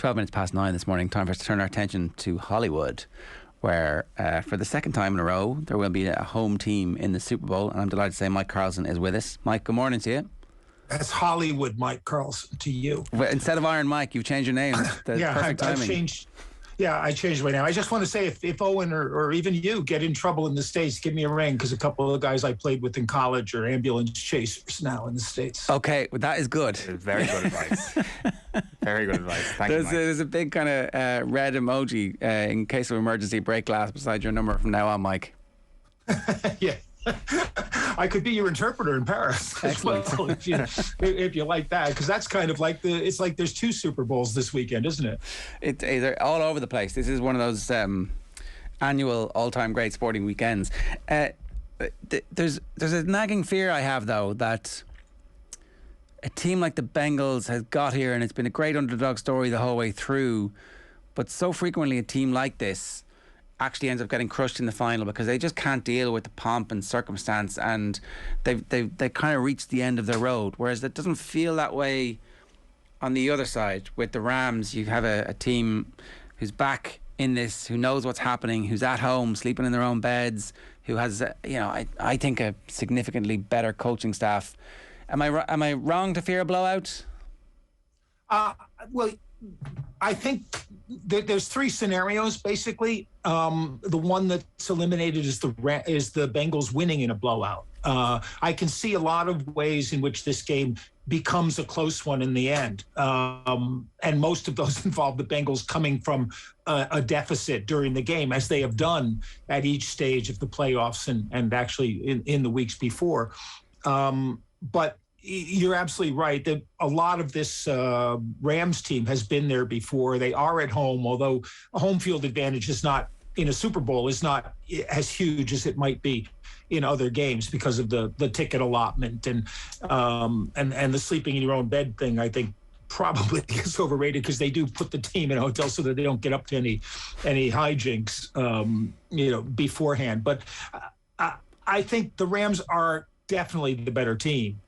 12 minutes past 9 this morning. Time for us to turn our attention to Hollywood, where for the second time in a row there will be a home team in the Super Bowl, and I'm delighted to say Mike Carlson is with us. Mike, good morning to you. That's Hollywood Mike Carlson to you. Well, instead of Iron Mike, you've changed your name. Perfect timing. I changed my name. I just want to say, if Owen or even you get in trouble in the States, give me a ring, because a couple of the guys I played with in college are ambulance chasers now in the States. Okay, well, that is good. Very good advice. Very good advice. Thank you, Mike. There's a big kind of red emoji in case of emergency break glass beside your number from now on, Mike. Yeah. I could be your interpreter in Paris as well, if you like that, because that's kind of like it's like there's two Super Bowls this weekend, isn't it? They're all over the place. This is one of those annual all-time great sporting weekends. There's a nagging fear I have, though, that a team like the Bengals has got here, and it's been a great underdog story the whole way through, but so frequently a team like this actually ends up getting crushed in the final because they just can't deal with the pomp and circumstance, and they kind of reached the end of their road. Whereas it doesn't feel that way on the other side. With the Rams, you have a team who's back in this, who knows what's happening, who's at home, sleeping in their own beds, who has, I think, a significantly better coaching staff. Am I wrong to fear a blowout? Well, I think there's three scenarios, basically. The one that's eliminated is the Bengals winning in a blowout. I can see a lot of ways in which this game becomes a close one in the end. And most of those involve the Bengals coming from a deficit during the game, as they have done at each stage of the playoffs and actually in the weeks before. But you're absolutely right that a lot of this Rams team has been there before. They are at home, although a home field advantage is not in a Super Bowl is not as huge as it might be in other games because of the ticket allotment and the sleeping in your own bed thing. I think probably is overrated, because they do put the team in a hotel so that they don't get up to any hijinks beforehand. But I think the Rams are definitely the better team.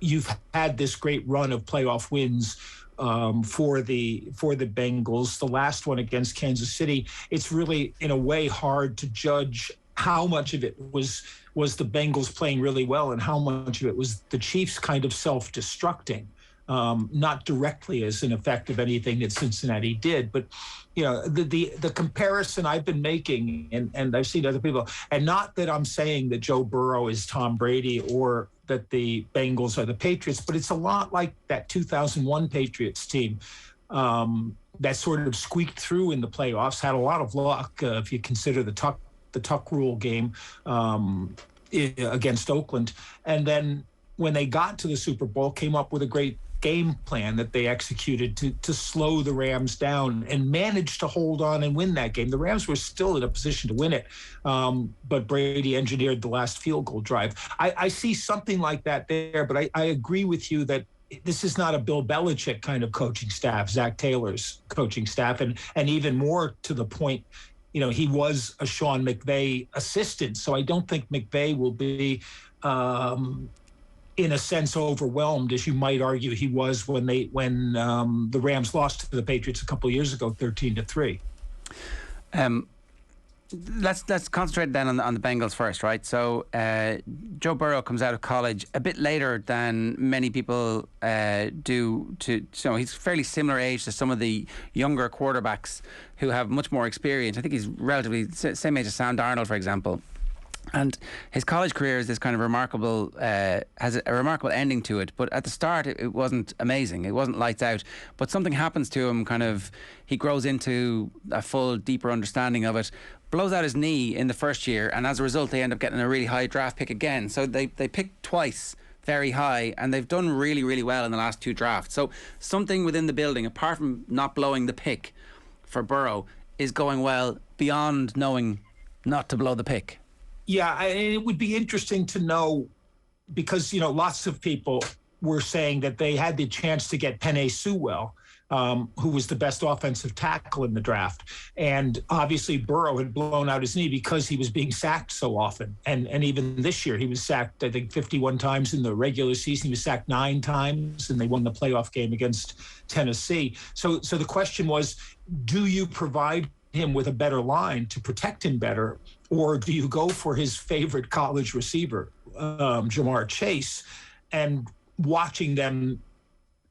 You've had this great run of playoff wins for the Bengals. The last one against Kansas City, it's really in a way hard to judge how much of it was the Bengals playing really well and how much of it was the Chiefs kind of self-destructing, not directly as an effect of anything that Cincinnati did. But the comparison I've been making, and I've seen other people, and not that I'm saying that Joe Burrow is Tom Brady or that the Bengals are the Patriots, but it's a lot like that 2001 Patriots team that sort of squeaked through in the playoffs, had a lot of luck if you consider the Tuck rule game against Oakland. And then when they got to the Super Bowl, came up with a great game plan that they executed to slow the Rams down and managed to hold on and win that game. The Rams were still in a position to win it, but Brady engineered the last field goal drive. I see something like that there, but I agree with you that this is not a Bill Belichick kind of coaching staff, Zach Taylor's coaching staff, and even more to the point, he was a Sean McVay assistant, so I don't think McVay will be in a sense overwhelmed, as you might argue he was when the Rams lost to the Patriots a couple of years ago, 13-3. Let's concentrate then on the Bengals first, right? So Joe Burrow comes out of college a bit later than many people do. He's fairly similar age to some of the younger quarterbacks who have much more experience. I think he's relatively same age as Sam Darnold, for example. And his college career is this kind of remarkable, has a remarkable ending to it. But at the start, it wasn't amazing. It wasn't lights out. But something happens to him, he grows into a full, deeper understanding of it, blows out his knee in the first year, and as a result, they end up getting a really high draft pick again. So they picked twice very high, and they've done really, really well in the last two drafts. So something within the building, apart from not blowing the pick for Burrow, is going well beyond knowing not to blow the pick. Yeah, and it would be interesting to know, because, lots of people were saying that they had the chance to get Penei Sewell who was the best offensive tackle in the draft. And obviously Burrow had blown out his knee because he was being sacked so often. And even this year, he was sacked, I think, 51 times in the regular season. He was sacked 9 times, and they won the playoff game against Tennessee. So the question was, do you provide him with a better line to protect him better, or do you go for his favorite college receiver, Jamar Chase? And watching them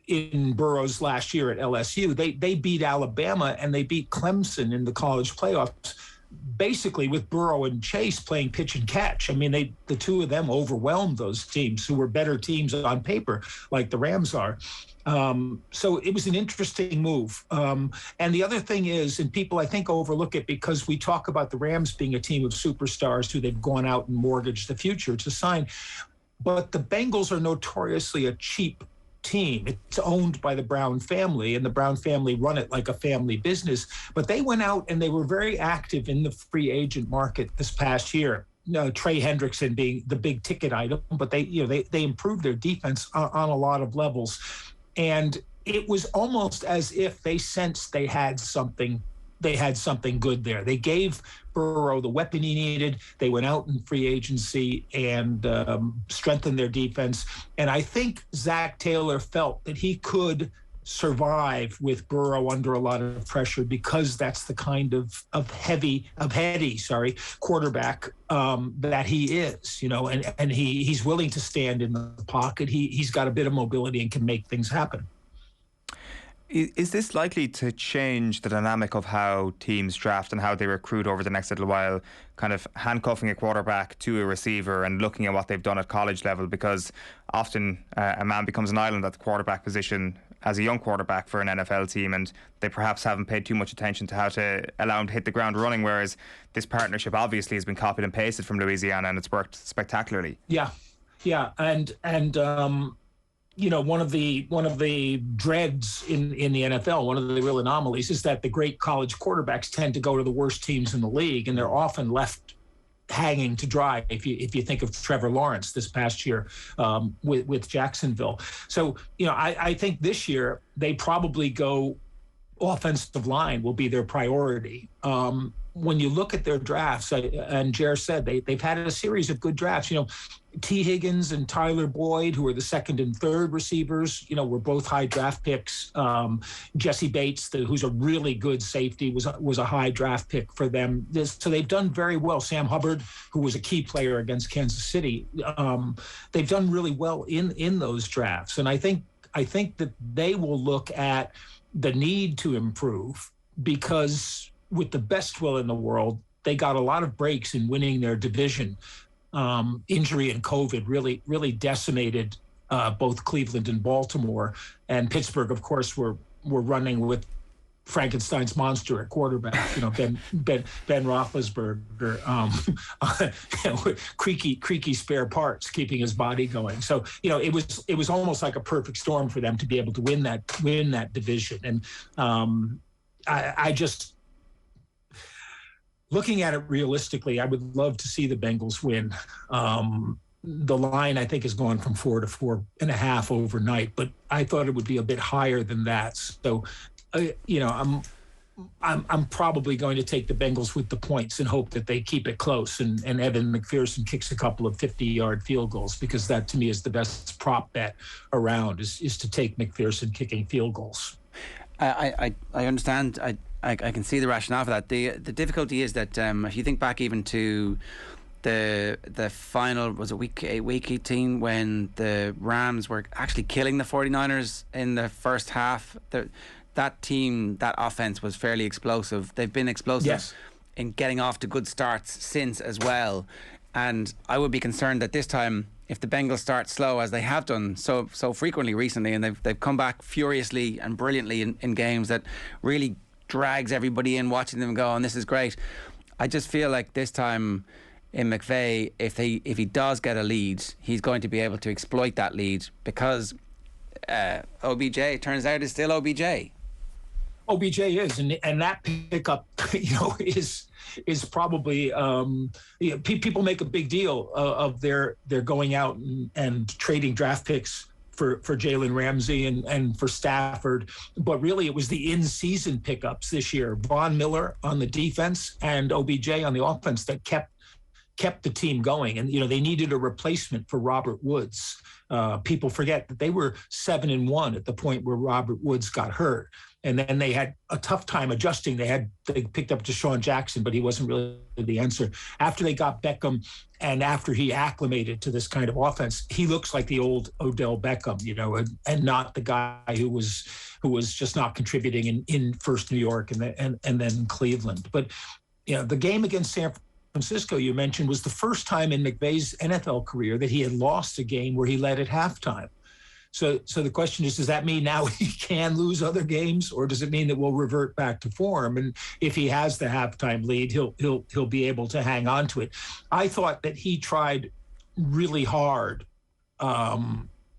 in Burrow's last year at LSU, they beat Alabama and they beat Clemson in the college playoffs, basically with Burrow and Chase playing pitch and catch. I mean, the two of them overwhelmed those teams who were better teams on paper, like the Rams are. So it was an interesting move. And the other thing is, and people I think overlook it because we talk about the Rams being a team of superstars who they've gone out and mortgaged the future to sign. But the Bengals are notoriously a cheap team. It's owned by the Brown family, and the Brown family run it like a family business. But they went out and they were very active in the free agent market this past year. Trey Hendrickson being the big ticket item, but they improved their defense on a lot of levels. And it was almost as if they sensed they had something good there. They gave Burrow the weapon he needed. They went out in free agency and strengthened their defense. And I think Zach Taylor felt that he could survive with Burrow under a lot of pressure because that's the kind of heady quarterback that he is, and he's willing to stand in the pocket. He's got a bit of mobility and can make things happen. Is this likely to change the dynamic of how teams draft and how they recruit over the next little while, kind of handcuffing a quarterback to a receiver and looking at what they've done at college level? Because often a man becomes an island at the quarterback position as a young quarterback for an NFL team, and they perhaps haven't paid too much attention to how to allow him to hit the ground running, whereas this partnership obviously has been copied and pasted from Louisiana, and it's worked spectacularly. Yeah. And one of the dreads in the NFL, one of the real anomalies, is that the great college quarterbacks tend to go to the worst teams in the league, and they're often left hanging to dry. If you think of Trevor Lawrence this past year with Jacksonville. So, I think this year they probably go offensive line will be their priority. When you look at their drafts, and Jer said they've had a series of good drafts. T. Higgins and Tyler Boyd, who are the second and third receivers, were both high draft picks. Jesse Bates, who's a really good safety, was a high draft pick for them. So they've done very well. Sam Hubbard, who was a key player against Kansas City, they've done really well in those drafts. And I think that they will look at the need to improve because with the best will in the world, they got a lot of breaks in winning their division. Injury and COVID really decimated both Cleveland and Baltimore, and Pittsburgh, of course, were running with Frankenstein's monster at quarterback. Ben Roethlisberger, creaky spare parts keeping his body going. So it was almost like a perfect storm for them to be able to win that division. And I just. Looking at it realistically, I would love to see the Bengals win. The line, I think, has gone from 4 to 4.5 overnight, but I thought it would be a bit higher than that. So, I'm probably going to take the Bengals with the points and hope that they keep it close. And Evan McPherson kicks a couple of 50-yard field goals, because that to me is the best prop bet around is to take McPherson kicking field goals. I understand. I can see the rationale for that. The difficulty is that if you think back even to the final, was it week 18, when the Rams were actually killing the 49ers in the first half, that team, that offense was fairly explosive. They've been explosive in getting off to good starts since as well. And I would be concerned that this time, if the Bengals start slow, as they have done so frequently recently, and they've come back furiously and brilliantly in games that really drags everybody in watching them go, and this is great. I just feel like this time in McVay, if he does get a lead, he's going to be able to exploit that lead, because OBJ, it turns out, is still OBJ. OBJ is, and that pickup, is probably people make a big deal of their going out and trading draft picks for Jalen Ramsey and for Stafford, but really it was the in-season pickups this year. Von Miller on the defense and OBJ on the offense that kept the team going. And, they needed a replacement for Robert Woods. People forget that they were 7-1 at the point where Robert Woods got hurt. And then they had a tough time adjusting. They picked up Deshaun Jackson, but he wasn't really the answer. After they got Beckham and after he acclimated to this kind of offense, he looks like the old Odell Beckham, and not the guy who was just not contributing in first New York and then Cleveland. But, the game against San Francisco you mentioned was the first time in McVay's NFL career that he had lost a game where he led at halftime. So the question is, does that mean now he can lose other games, or does it mean that we'll revert back to form? And if he has the halftime lead, he'll be able to hang on to it. I thought that he tried really hard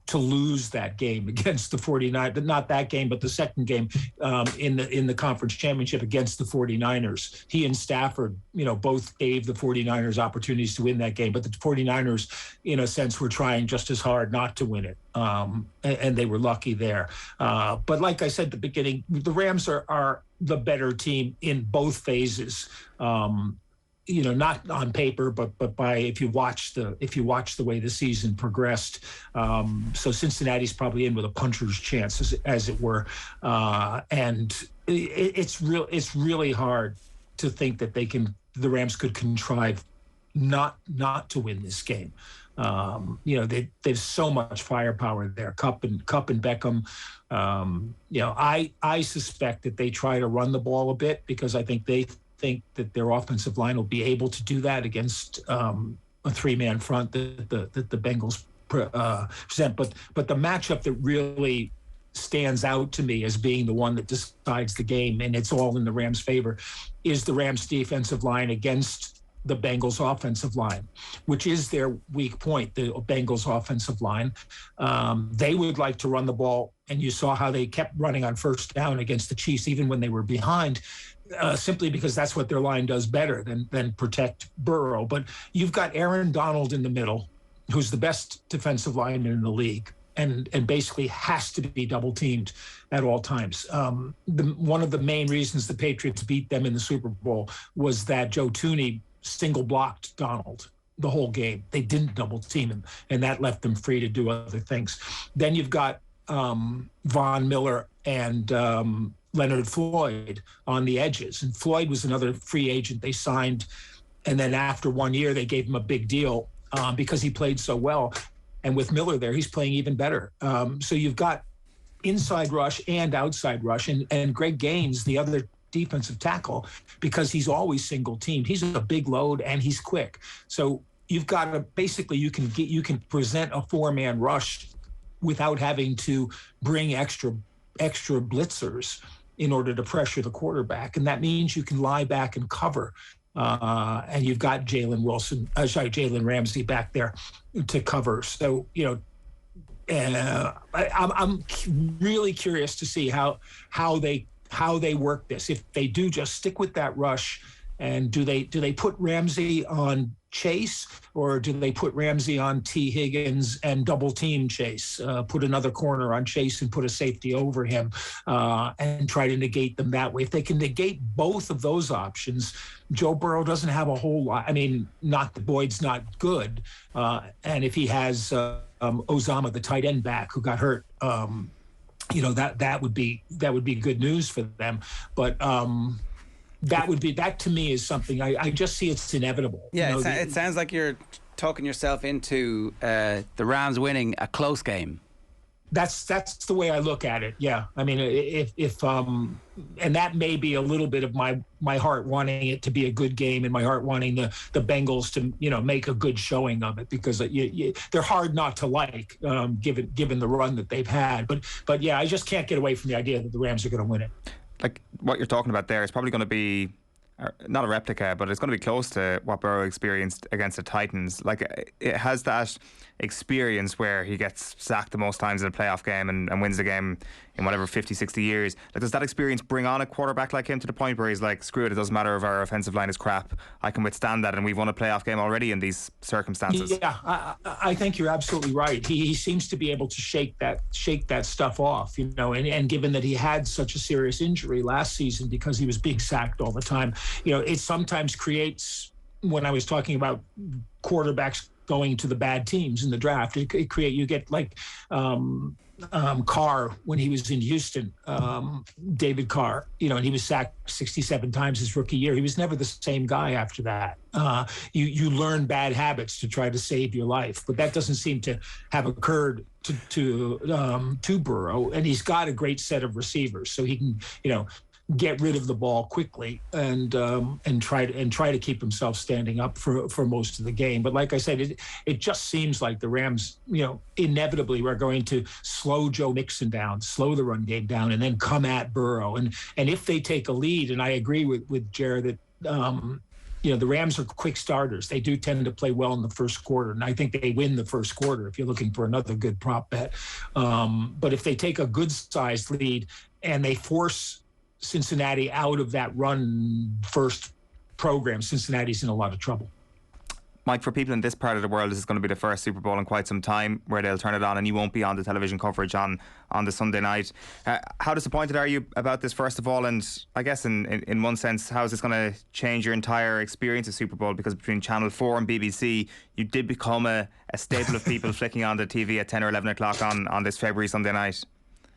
to lose that game against the 49ers, not that game, but the second game in the conference championship against the 49ers. He and Stafford, both gave the 49ers opportunities to win that game, but the 49ers, in a sense, were trying just as hard not to win it. And they were lucky there. But like I said at the beginning, the Rams are the better team in both phases. Not on paper, but by if you watch the way the season progressed. So Cincinnati's probably in with a puncher's chance, as it were, and it's really hard to think that the Rams could contrive not to win this game. They've so much firepower there. Kupp and Beckham. I suspect that they try to run the ball a bit because I think they think that their offensive line will be able to do that against a three-man front that the Bengals present. But the matchup that really stands out to me as being the one that decides the game, and it's all in the Rams' favor, is the Rams' defensive line against the Bengals' offensive line, which is their weak point, the Bengals' offensive line. They would like to run the ball, and you saw how they kept running on first down against the Chiefs, even when they were behind. Simply because that's what their line does better than protect Burrow. But you've got Aaron Donald in the middle, who's the best defensive lineman in the league, and basically has to be double teamed at all times. One of the main reasons the Patriots beat them in the Super Bowl was that Joe Thuney single blocked Donald the whole game. They didn't double team him, and that left them free to do other things. Then you've got Von Miller and Leonard Floyd on the edges. And Floyd was another free agent they signed. And then after 1 year, they gave him a big deal because he played so well. And with Miller there, he's playing even better. So you've got inside rush and outside rush. And Greg Gaines, the other defensive tackle, because he's always single teamed. He's a big load and he's quick. So you've got to basically, you can present a four-man rush without having to bring extra blitzers in order to pressure the quarterback. And that means you can lie back and cover. And you've got Jalen Ramsey back there to cover. So, I'm really curious to see how they work this. If they do just stick with that rush, and do they put Ramsey on Chase, or do they put Ramsey on T. Higgins and double team Chase, put another corner on Chase and put a safety over him, and try to negate them that way? If they can negate both of those options, Joe Burrow doesn't have a whole lot. I mean, not that Boyd's not good, and if he has Ozama, the tight end back, who got hurt, that would be good news for them. But that to me is something I just see it's inevitable. Yeah, it sounds like you're talking yourself into the Rams winning a close game. That's the way I look at it. Yeah, I mean, if and that may be a little bit of my heart wanting it to be a good game, and my heart wanting the Bengals to make a good showing of it, because they're hard not to like, given the run that they've had. But yeah, I just can't get away from the idea that the Rams are going to win it. Like what you're talking about there is probably going to be not a replica, but it's going to be close to what Burrow experienced against the Titans. Like, it has that experience where he gets sacked the most times in a playoff game and wins the game in whatever 50, 60 years. Like, does that experience bring on a quarterback like him to the point where he's like, screw it doesn't matter if our offensive line is crap, I can withstand that, and we've won a playoff game already in these circumstances? Yeah, I think you're absolutely right. He seems to be able to shake that stuff off, and given that he had such a serious injury last season because he was being sacked all the time, it sometimes creates, when I was talking about quarterbacks going to the bad teams in the draft, you get like Carr when he was in Houston, David Carr, and he was sacked 67 times his rookie year. He was never the same guy after that. You learn bad habits to try to save your life, but that doesn't seem to have occurred to Burrow, and he's got a great set of receivers, so he can, get rid of the ball quickly and try to keep himself standing up for most of the game. But like I said, it just seems like the Rams, inevitably were going to slow Joe Mixon down, slow the run game down, and then come at Burrow. And if they take a lead, and I agree with Jared that the Rams are quick starters. They do tend to play well in the first quarter, and I think they win the first quarter if you're looking for another good prop bet. But if they take a good-sized lead and they force Cincinnati out of that run first program, Cincinnati's in a lot of trouble. Mike, for people in this part of the world, this is going to be the first Super Bowl in quite some time where they'll turn it on and you won't be on the television coverage on the Sunday night. How disappointed are you about this, first of all? And I guess in one sense, how is this going to change your entire experience of Super Bowl? Because between Channel 4 and BBC, you did become a staple of people flicking on the TV at 10 or 11 o'clock on this February Sunday night.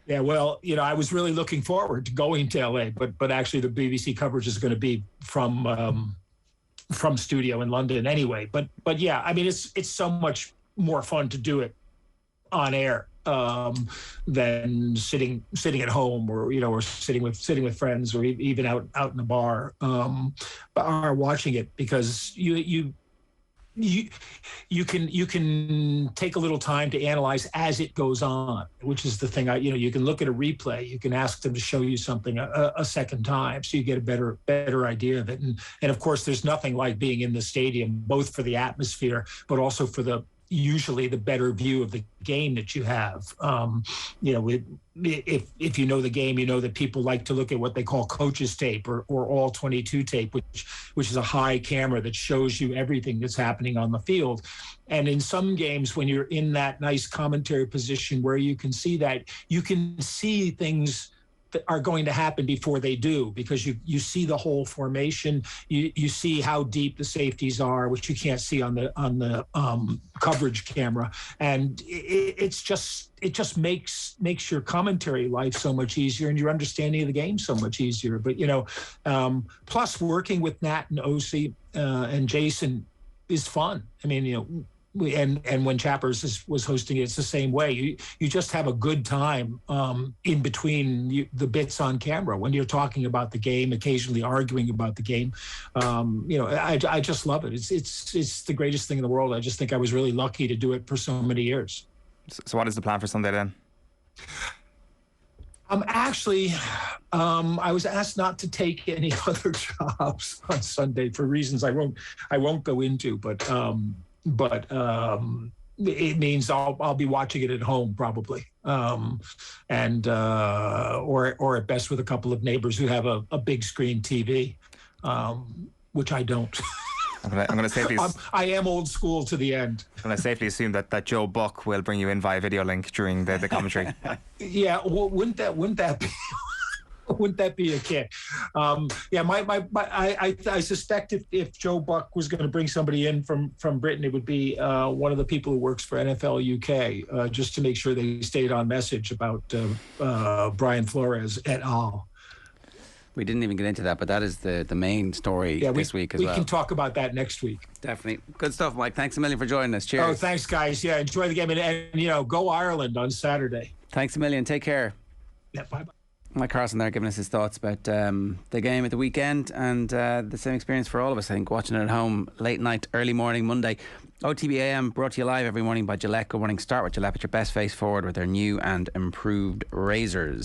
Yeah, well, I was really looking forward to going to LA, but actually the BBC coverage is going to be from studio in London anyway. But yeah, I mean, it's so much more fun to do it on air than sitting at home or sitting with friends or even out in a bar or watching it, because you can take a little time to analyze as it goes on, which is the thing. You can look at a replay, you can ask them to show you something a second time, so you get a better idea of it. And of course, there's nothing like being in the stadium, both for the atmosphere, but also for usually the better view of the game that you have. If you know the game, you know that people like to look at what they call coaches tape or all 22 tape, which is a high camera that shows you everything that's happening on the field. And in some games, when you're in that nice commentary position where you can see that, you can see things that are going to happen before they do, because you see the whole formation, you see how deep the safeties are, which you can't see on the coverage camera, and it just makes your commentary life so much easier and your understanding of the game so much easier. But plus working with Nat and OC and Jason is fun. I mean, and when Chappers was hosting it, it's the same way. You just have a good time in between the bits on camera when you're talking about the game, occasionally arguing about the game. I just love it. It's the greatest thing in the world. I just think I was really lucky to do it for so many years. So what is the plan for Sunday then? Actually, I was asked not to take any other jobs on Sunday for reasons I won't go into, but it means I'll be watching it at home probably, or at best with a couple of neighbors who have a big screen TV, which I don't. I'm going to safely. I am old school to the end. I'm going to safely assume that Joe Buck will bring you in via video link during the commentary. Yeah, well, wouldn't that be? Wouldn't that be a kick? I suspect if Joe Buck was going to bring somebody in from Britain, it would be one of the people who works for NFL UK, just to make sure they stayed on message about Brian Flores et al. We didn't even get into that, but that is the main story this week as well. We can talk about that next week. Definitely. Good stuff, Mike. Thanks a million for joining us. Cheers. Oh, thanks, guys. Yeah, enjoy the game. And go Ireland on Saturday. Thanks a million. Take care. Yeah, bye-bye. Mike Carlson there giving us his thoughts about the game at the weekend, and the same experience for all of us, I think, watching it at home late night, early morning, Monday. OTB AM brought to you live every morning by Gillette. Good morning. Start with Gillette, with your best face forward with their new and improved razors.